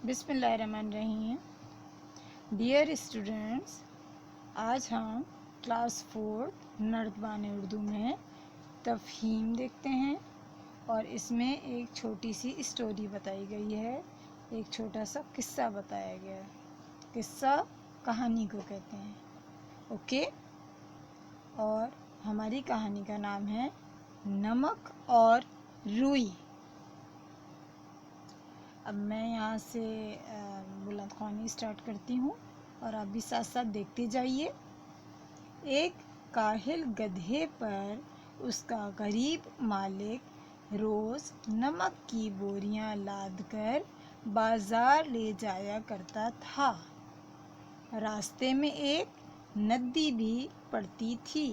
बिस्मिल्लाहिर्रहमानिर्रहीम। Dear students, आज हम क्लास 4 नर्दबान उर्दू में तफहीम देखते हैं और इसमें एक छोटी सी स्टोरी बताई गई है, एक छोटा सा किस्सा बताया गया है। किस्सा कहानी को कहते हैं, ओके। और हमारी कहानी का नाम है नमक और रुई। अब मैं यहाँ से बुलंद ख्वानी स्टार्ट करती हूँ और आप भी साथ साथ देखते जाइए। एक काहिल गधे पर उसका गरीब मालिक रोज़ नमक की बोरियां लादकर बाजार ले जाया करता था। रास्ते में एक नदी भी पड़ती थी।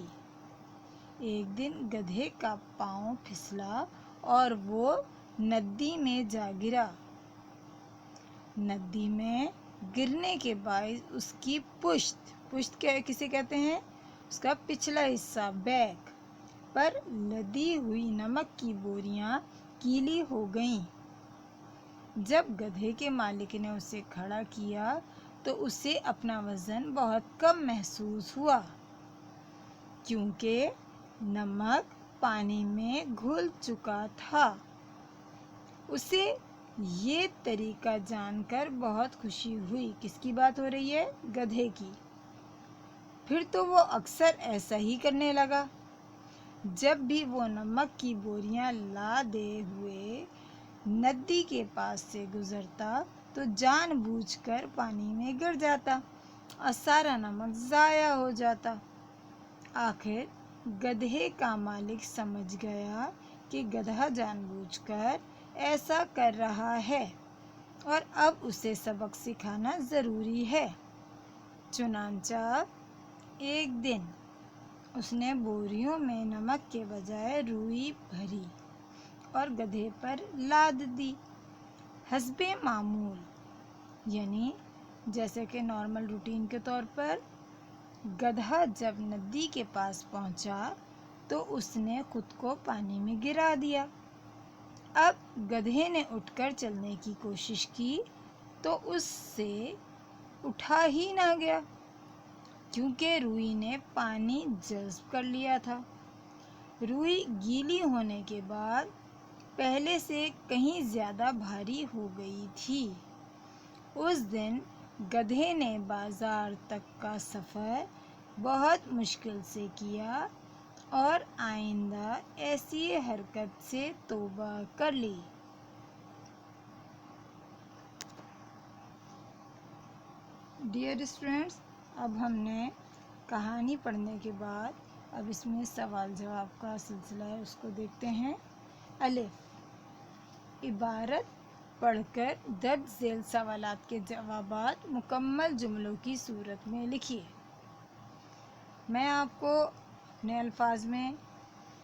एक दिन गधे का पाँव फिसला और वो नदी में जा गिरा। नदी में गिरने के बाद उसकी पुश्त किसे कहते हैं, उसका पिछला हिस्सा बैक पर लदी हुई नमक की बोरियां गीली हो गईं। जब गधे के मालिक ने उसे खड़ा किया तो उसे अपना वजन बहुत कम महसूस हुआ, क्योंकि नमक पानी में घुल चुका था। उसे ये तरीका जानकर बहुत खुशी हुई। किसकी बात हो रही है? गधे की। फिर तो वो अक्सर ऐसा ही करने लगा। जब भी वो नमक की बोरियां लादे हुए नदी के पास से गुजरता तो जानबूझकर पानी में गिर जाता और सारा नमक ज़ाया हो जाता। आखिर गधे का मालिक समझ गया कि गधा जानबूझकर ऐसा कर रहा है और अब उसे सबक सिखाना ज़रूरी है। चुनांचा एक दिन उसने बोरियों में नमक के बजाय रुई भरी और गधे पर लाद दी। हस्बे मामूल, यानी जैसे कि नॉर्मल रूटीन के तौर पर, गधा जब नदी के पास पहुंचा तो उसने खुद को पानी में गिरा दिया। अब गधे ने उठकर चलने की कोशिश की तो उससे उठा ही ना गया, क्योंकि रुई ने पानी जज़्ब कर लिया था। रुई गीली होने के बाद पहले से कहीं ज़्यादा भारी हो गई थी। उस दिन गधे ने बाजार तक का सफ़र बहुत मुश्किल से किया और आइंदा ऐसी हरकत से तौबा कर ली। डियर स्टूडेंट्स, अब हमने कहानी पढ़ने के बाद अब इसमें सवाल जवाब का सिलसिला है, उसको देखते हैं। अलिफ, इबारत पढ़कर दर्ज झेल सवालात के जवाबात मुकम्मल जुमलों की सूरत में लिखिए। मैं आपको अपने अल्फाज में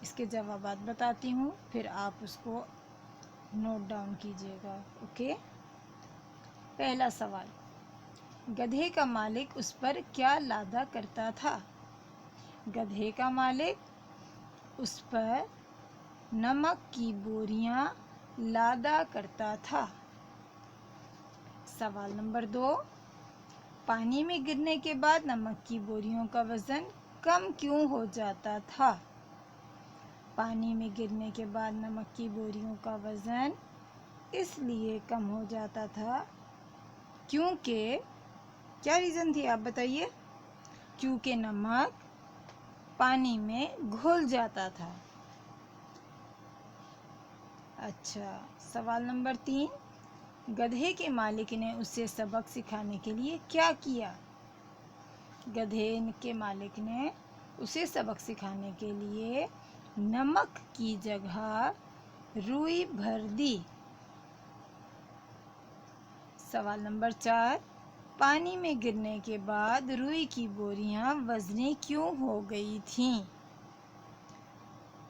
इसके जवाबात बताती हूँ, फिर आप उसको नोट डाउन कीजिएगा, ओके। पहला सवाल, गधे का मालिक उस पर क्या लादा करता था? गधे का मालिक उस पर नमक की बोरियां लादा करता था। सवाल नंबर 2, पानी में गिरने के बाद नमक की बोरियों का वज़न कम क्यों हो जाता था? पानी में गिरने के बाद नमक की बोरियों का वज़न इसलिए कम हो जाता था क्योंकि, क्या रीज़न थी आप बताइए? क्योंकि नमक पानी में घुल जाता था। अच्छा, सवाल नंबर 3, गधे के मालिक ने उसे सबक सिखाने के लिए क्या किया? गधे के मालिक ने उसे सबक सिखाने के लिए नमक की जगह रुई भर दी। सवाल नंबर 4, पानी में गिरने के बाद रुई की बोरियां वज़नी क्यों हो गई थीं?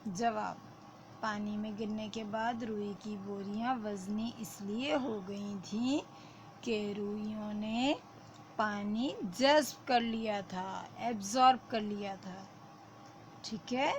जवाब, पानी में गिरने के बाद रुई की बोरियां वज़नी इसलिए हो गई थीं कि रुइयों ने पानी जज़्ब कर लिया था, एब्ज़ॉर्ब कर लिया था। ठीक है।